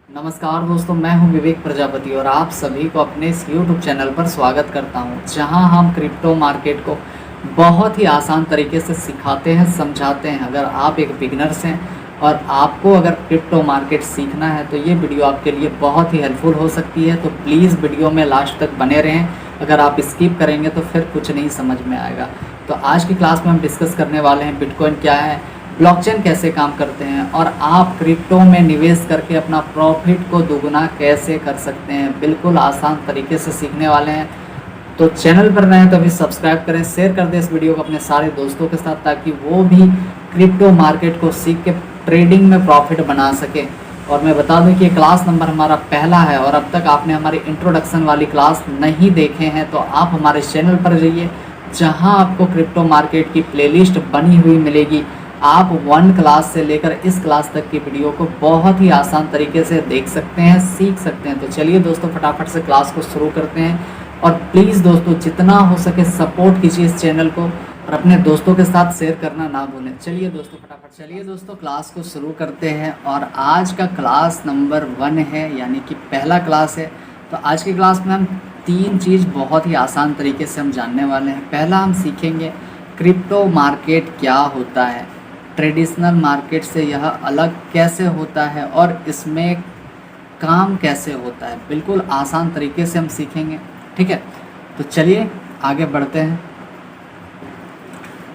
नमस्कार दोस्तों, मैं हूं विवेक प्रजापति और आप सभी को अपने इस YouTube चैनल पर स्वागत करता हूं, जहां हम क्रिप्टो मार्केट को बहुत ही आसान तरीके से सिखाते हैं, समझाते हैं। अगर आप एक बिगिनर्स हैं और आपको अगर क्रिप्टो मार्केट सीखना है तो ये वीडियो आपके लिए बहुत ही हेल्पफुल हो सकती है। तो प्लीज़ वीडियो में लास्ट तक बने रहें। अगर आप स्किप करेंगे तो फिर कुछ नहीं समझ में आएगा। तो आज की क्लास में हम डिस्कस करने वाले हैं बिटकॉइन क्या है, ब्लॉकचेन कैसे काम करते हैं और आप क्रिप्टो में निवेश करके अपना प्रॉफिट को दोगुना कैसे कर सकते हैं। बिल्कुल आसान तरीके से सीखने वाले हैं। तो चैनल पर नए हैं तो अभी सब्सक्राइब करें, शेयर कर दें इस वीडियो को अपने सारे दोस्तों के साथ, ताकि वो भी क्रिप्टो मार्केट को सीख के ट्रेडिंग में प्रॉफिट बना सके। और मैं बता दूं कि ये क्लास नंबर हमारा पहला है और अब तक आपने हमारी इंट्रोडक्शन वाली क्लास नहीं देखे हैं तो आप हमारे चैनल पर जाइए, जहां आपको क्रिप्टो मार्केट की प्लेलिस्ट बनी हुई मिलेगी। आप 1 क्लास से लेकर इस क्लास तक की वीडियो को बहुत ही आसान तरीके से देख सकते हैं, सीख सकते हैं। तो चलिए दोस्तों, फटाफट से क्लास को शुरू करते हैं। और प्लीज़ दोस्तों, जितना हो सके सपोर्ट कीजिए इस चैनल को और अपने दोस्तों के साथ शेयर करना ना भूलें। चलिए दोस्तों क्लास को शुरू करते हैं। और आज का क्लास नंबर 1 है, यानी कि पहला क्लास है। तो आज की क्लास में हम 3 चीज़ बहुत ही आसान तरीके से हम जानने वाले हैं। पहला, हम सीखेंगे क्रिप्टो मार्केट क्या होता है, ट्रेडिशनल मार्केट से यह अलग कैसे होता है और इसमें काम कैसे होता है। बिल्कुल आसान तरीके से हम सीखेंगे, ठीक है। तो चलिए आगे बढ़ते हैं।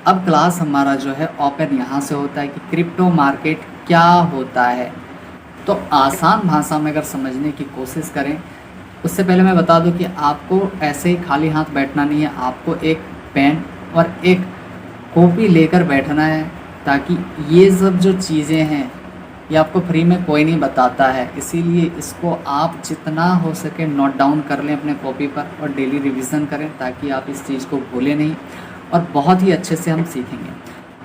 अब क्लास हमारा जो है ओपन यहाँ से होता है कि क्रिप्टो मार्केट क्या होता है। तो आसान भाषा में अगर समझने की कोशिश करें, उससे पहले मैं बता दूं कि आपको ऐसे ही खाली हाथ बैठना नहीं है। आपको एक पेन और एक कॉपी लेकर बैठना है, ताकि ये सब जो चीज़ें हैं ये आपको फ्री में कोई नहीं बताता है। इसीलिए इसको आप जितना हो सके नोट डाउन कर लें अपने कॉपी पर और डेली रिवीजन करें, ताकि आप इस चीज़ को भूलें नहीं और बहुत ही अच्छे से हम सीखेंगे।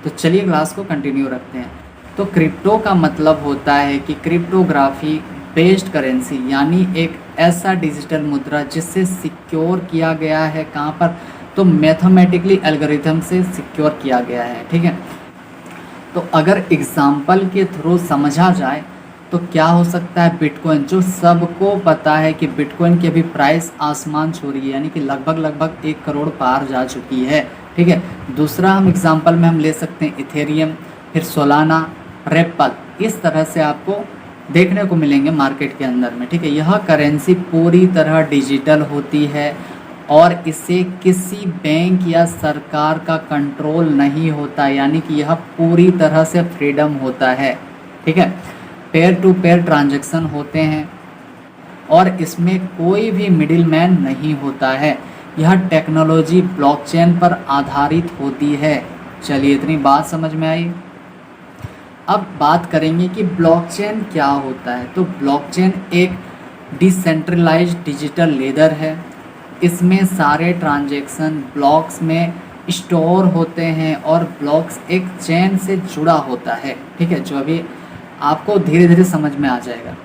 तो चलिए क्लास को कंटिन्यू रखते हैं। तो क्रिप्टो का मतलब होता है कि क्रिप्टोग्राफी बेस्ड करेंसी, यानी एक ऐसा डिजिटल मुद्रा जिससे सिक्योर किया गया है। कहाँ पर? तो मैथमेटिकली एल्गोरिथम से सिक्योर किया गया है, ठीक है। तो अगर एग्जाम्पल के थ्रू समझा जाए तो क्या हो सकता है, बिटकॉइन, जो सबको पता है कि बिटकॉइन की अभी प्राइस आसमान छू रही है, यानी कि लगभग 1 करोड़ पार जा चुकी है, ठीक है। दूसरा हम एग्जाम्पल में हम ले सकते हैं इथेरियम, फिर सोलाना, रिपल। इस तरह से आपको देखने को मिलेंगे मार्केट के अंदर में, ठीक है। यह करेंसी पूरी तरह डिजिटल होती है और इसे किसी बैंक या सरकार का कंट्रोल नहीं होता, यानी कि यह पूरी तरह से फ्रीडम होता है, ठीक है। पेयर टू पेयर ट्रांजैक्शन होते हैं और इसमें कोई भी मिडिल मैन नहीं होता है। यह टेक्नोलॉजी ब्लॉकचेन पर आधारित होती है। चलिए, इतनी बात समझ में आई। अब बात करेंगे कि ब्लॉकचेन क्या होता है। तो ब्लॉकचेन एक डिसेंट्रलाइज्ड डिजिटल लेजर है। इसमें सारे ट्रांजैक्शन ब्लॉक्स में स्टोर होते हैं और ब्लॉक्स एक चेन से जुड़ा होता है, ठीक है, जो अभी आपको धीरे धीरे समझ में आ जाएगा।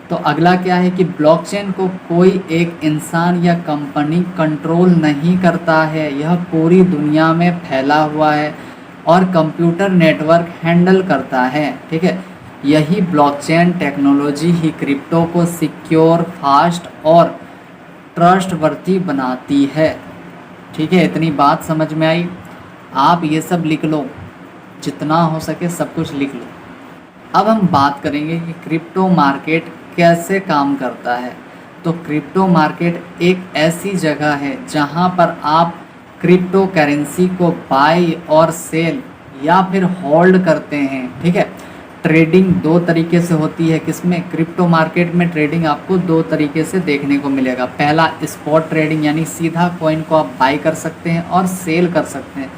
तो अगला क्या है कि ब्लॉकचेन को कोई एक इंसान या कंपनी कंट्रोल नहीं करता है। यह पूरी दुनिया में फैला हुआ है और कंप्यूटर नेटवर्क हैंडल करता है, ठीक है। यही ब्लॉकचेन टेक्नोलॉजी ही क्रिप्टो को सिक्योर, फास्ट और ट्रस्टवर्दी बनाती है, ठीक है। इतनी बात समझ में आई। आप ये सब लिख लो, जितना हो सके सब कुछ लिख लो। अब हम बात करेंगे कि क्रिप्टो मार्केट कैसे काम करता है। तो क्रिप्टो मार्केट एक ऐसी जगह है जहां पर आप क्रिप्टो करेंसी को बाय और सेल या फिर होल्ड करते हैं, ठीक है। ट्रेडिंग 2 तरीके से होती है। किसमें? क्रिप्टो मार्केट में ट्रेडिंग आपको 2 तरीके से देखने को मिलेगा। पहला, स्पॉट ट्रेडिंग, यानी सीधा कॉइन को आप बाय कर सकते हैं और सेल कर सकते हैं।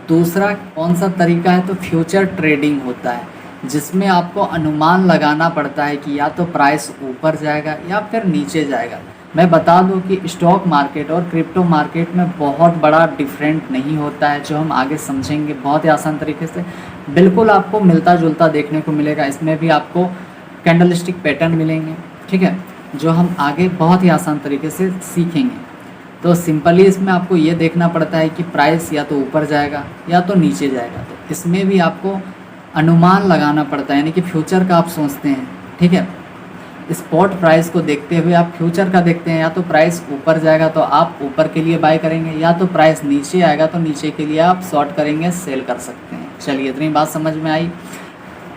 दूसरा कौन सा तरीका है? तो फ्यूचर ट्रेडिंग होता है, जिसमें आपको अनुमान लगाना पड़ता है कि या तो प्राइस ऊपर जाएगा या फिर नीचे जाएगा। मैं बता दूं कि स्टॉक मार्केट और क्रिप्टो मार्केट में बहुत बड़ा डिफरेंट नहीं होता है, जो हम आगे समझेंगे बहुत ही आसान तरीके से। बिल्कुल आपको मिलता जुलता देखने को मिलेगा। इसमें भी आपको कैंडलस्टिक पैटर्न मिलेंगे, ठीक है, जो हम आगे बहुत ही आसान तरीके से सीखेंगे। तो सिंपली इसमें आपको ये देखना पड़ता है कि प्राइस या तो ऊपर जाएगा या तो नीचे जाएगा। तो इसमें भी आपको अनुमान लगाना पड़ता है, यानी कि फ्यूचर का आप सोचते हैं, ठीक है। स्पॉट प्राइस को देखते हुए आप फ्यूचर का देखते हैं, या तो प्राइस ऊपर जाएगा तो आप ऊपर के लिए बाय करेंगे, या तो प्राइस नीचे आएगा तो नीचे के लिए आप शॉर्ट करेंगे, सेल कर सकते हैं। चलिए इतनी बात समझ में आई।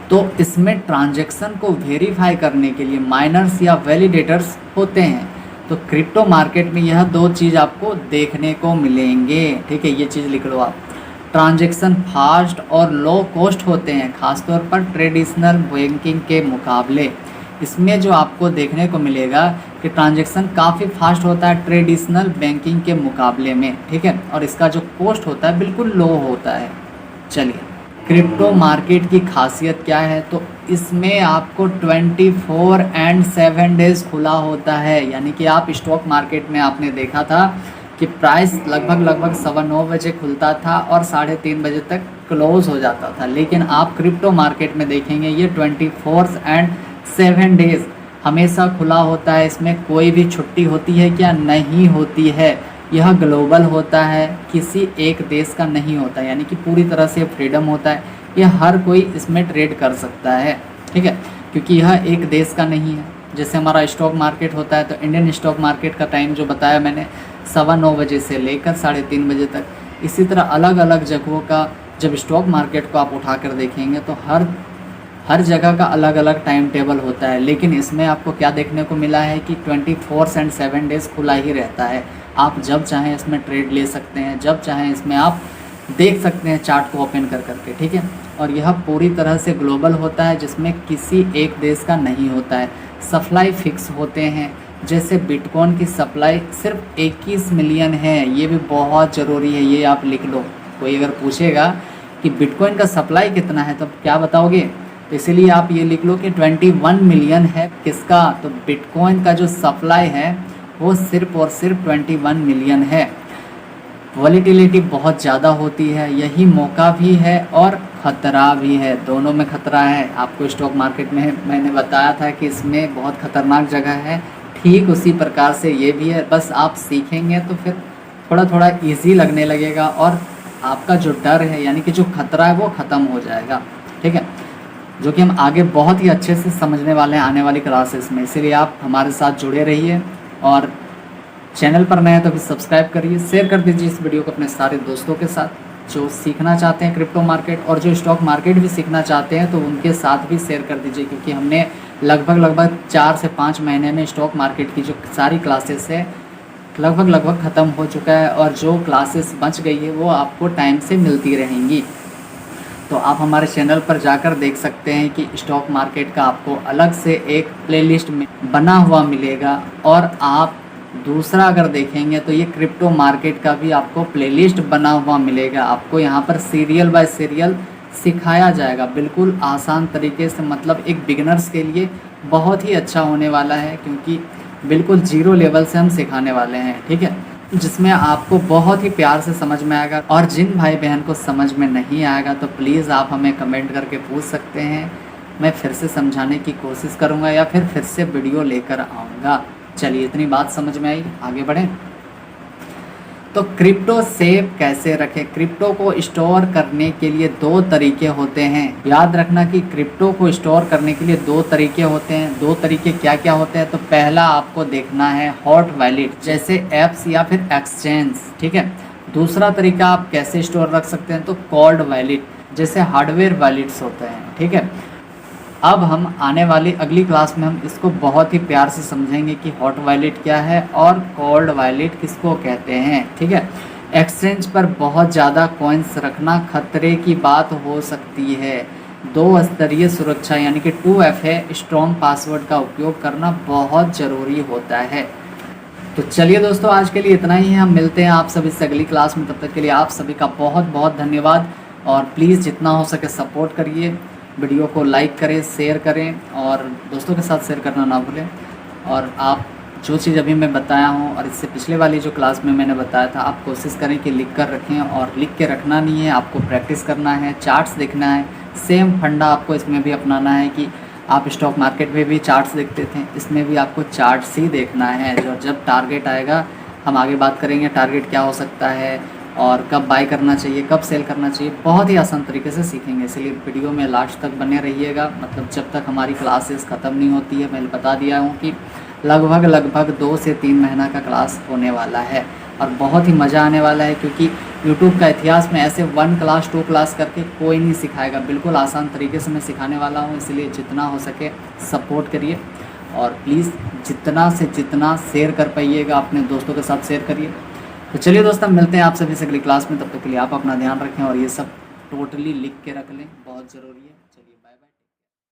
तो इसमें ट्रांजैक्शन को वेरीफाई करने के लिए माइनर्स या वैलिडेटर्स होते हैं। तो क्रिप्टो मार्केट में यह दो चीज़ आपको देखने को मिलेंगे, ठीक है, ये चीज़ लिख लो आप। ट्रांजैक्शन फास्ट और लो कॉस्ट होते हैं, खासतौर पर ट्रेडिशनल बैंकिंग के मुकाबले। इसमें जो आपको देखने को मिलेगा कि ट्रांजैक्शन काफ़ी फास्ट होता है ट्रेडिशनल बैंकिंग के मुकाबले में, ठीक है, और इसका जो कॉस्ट होता है बिल्कुल लो होता है। चलिए क्रिप्टो मार्केट की खासियत क्या है, तो इसमें आपको 24 एंड 7 डेज़ खुला होता है। यानी कि आप स्टॉक मार्केट में आपने देखा था कि प्राइस लगभग 9:15 बजे खुलता था और 3:30 बजे तक क्लोज़ हो जाता था, लेकिन आप क्रिप्टो मार्केट में देखेंगे ये 24 एंड 7 डेज़ हमेशा खुला होता है। इसमें कोई भी छुट्टी होती है क्या? नहीं होती है। यह ग्लोबल होता है, किसी एक देश का नहीं होता, यानी कि पूरी तरह से फ्रीडम होता है। यह हर कोई इसमें ट्रेड कर सकता है, ठीक है, क्योंकि यह एक देश का नहीं है। जैसे हमारा स्टॉक मार्केट होता है तो इंडियन स्टॉक मार्केट का टाइम जो बताया मैंने 9:15 बजे से लेकर 3:30 बजे तक। इसी तरह अलग अलग जगहों का जब स्टॉक मार्केट को आप उठा कर देखेंगे तो हर जगह का अलग अलग टाइम टेबल होता है, लेकिन इसमें आपको क्या देखने को मिला है कि 24 एंड 7 डेज़ खुला ही रहता है। आप जब चाहें इसमें ट्रेड ले सकते हैं, जब चाहें इसमें आप देख सकते हैं चार्ट को ओपन कर करके, ठीक है। और यह पूरी तरह से ग्लोबल होता है, जिसमें किसी एक देश का नहीं होता है। सप्लाई फिक्स होते हैं, जैसे बिटकॉइन की सप्लाई सिर्फ 21 मिलियन है। ये भी बहुत ज़रूरी है, ये आप लिख लो। कोई अगर पूछेगा कि बिटकॉइन का सप्लाई कितना है तो क्या बताओगे, तो इसीलिए आप ये लिख लो कि 21 मिलियन है। किसका? तो बिटकॉइन का जो सप्लाई है वो सिर्फ और सिर्फ 21 मिलियन है। वॉलीटिलिटी बहुत ज़्यादा होती है, यही मौका भी है और ख़तरा भी है, दोनों में ख़तरा है। आपको स्टॉक मार्केट में मैंने बताया था कि इसमें बहुत ख़तरनाक जगह है, ठीक उसी प्रकार से ये भी है। बस आप सीखेंगे तो फिर थोड़ा थोड़ा ईजी लगने लगेगा और आपका जो डर है यानी कि जो खतरा है वो ख़त्म हो जाएगा, ठीक है, जो कि हम आगे बहुत ही अच्छे से समझने वाले हैं आने वाली क्लासेस में। इसीलिए आप हमारे साथ जुड़े रहिए और चैनल पर नए हैं तो भी सब्सक्राइब करिए, शेयर कर दीजिए इस वीडियो को अपने सारे दोस्तों के साथ जो सीखना चाहते हैं क्रिप्टो मार्केट, और जो स्टॉक मार्केट भी सीखना चाहते हैं तो उनके साथ भी शेयर कर दीजिए, क्योंकि हमने लगभग 4 से 5 महीने में स्टॉक मार्केट की जो सारी क्लासेस है लगभग ख़त्म हो चुका है, और जो क्लासेस बच गई है वो आपको टाइम से मिलती रहेंगी। तो आप हमारे चैनल पर जाकर देख सकते हैं कि स्टॉक मार्केट का आपको अलग से एक प्लेलिस्ट में बना हुआ मिलेगा, और आप दूसरा अगर देखेंगे तो ये क्रिप्टो मार्केट का भी आपको प्लेलिस्ट बना हुआ मिलेगा। आपको यहाँ पर सीरियल बाय सीरियल सिखाया जाएगा बिल्कुल आसान तरीके से, मतलब एक बिगिनर्स के लिए बहुत ही अच्छा होने वाला है, क्योंकि बिल्कुल 0 लेवल से हम सिखाने वाले हैं, ठीक है, जिसमें आपको बहुत ही प्यार से समझ में आएगा। और जिन भाई बहन को समझ में नहीं आएगा तो प्लीज़ आप हमें कमेंट करके पूछ सकते हैं, मैं फिर से समझाने की कोशिश करूँगा या फिर से वीडियो लेकर आऊँगा। चलिए इतनी बात समझ में आई, आगे बढ़ें। तो क्रिप्टो सेव कैसे रखें? क्रिप्टो को स्टोर करने के लिए 2 तरीके होते हैं। याद रखना कि क्रिप्टो को स्टोर करने के लिए 2 तरीके होते हैं। 2 तरीके क्या क्या होते हैं? तो पहला आपको देखना है हॉट वैलेट, जैसे ऐप्स या फिर एक्सचेंज, ठीक है। दूसरा तरीका आप कैसे स्टोर रख सकते हैं? तो कोल्ड वैलेट, जैसे हार्डवेयर वैलेट्स होते हैं, ठीक है। अब हम आने वाली अगली क्लास में हम इसको बहुत ही प्यार से समझेंगे कि हॉट वैलेट क्या है और कोल्ड वैलेट किसको कहते हैं, ठीक है। एक्सचेंज पर बहुत ज़्यादा कॉइन्स रखना खतरे की बात हो सकती है। 2 स्तरीय सुरक्षा यानी कि 2FA स्ट्रॉन्ग पासवर्ड का उपयोग करना बहुत ज़रूरी होता है। तो चलिए दोस्तों, आज के लिए इतना ही है। हम मिलते हैं आप सभी से अगली क्लास में। तब तक के लिए आप सभी का बहुत बहुत धन्यवाद, और प्लीज़ जितना हो सके सपोर्ट करिए, वीडियो को लाइक करें, शेयर करें, और दोस्तों के साथ शेयर करना ना भूलें। और आप जो चीज़ अभी मैं बताया हूँ और इससे पिछले वाली जो क्लास में मैंने बताया था, आप कोशिश करें कि लिख कर रखें, और लिख के रखना नहीं है, आपको प्रैक्टिस करना है, चार्ट्स देखना है। सेम फंडा आपको इसमें भी अपनाना है कि आप स्टॉक मार्केट में भी चार्ट्स देखते थे, इसमें भी आपको चार्ट्स ही देखना है। जो जब टारगेट आएगा हम आगे बात करेंगे टारगेट क्या हो सकता है और कब बाय करना चाहिए, कब सेल करना चाहिए, बहुत ही आसान तरीके से सीखेंगे। इसलिए वीडियो में लास्ट तक बने रहिएगा, मतलब जब तक हमारी क्लासेस ख़त्म नहीं होती है। मैंने बता दिया हूँ कि लगभग 2 से 3 महीना का क्लास होने वाला है और बहुत ही मज़ा आने वाला है, क्योंकि यूट्यूब का इतिहास में ऐसे 1 क्लास 2 क्लास करके कोई नहीं सिखाएगा। बिल्कुल आसान तरीके से मैं सिखाने वाला हूँ, इसलिए जितना हो सके सपोर्ट करिए और प्लीज़ जितना से जितना शेयर कर पाइएगा अपने दोस्तों के साथ शेयर करिए। तो चलिए दोस्तों, मिलते हैं आप सभी से अगली क्लास में। तब तक के लिए आप अपना ध्यान रखें और ये सब टोटली लिख के रख लें, बहुत ज़रूरी है।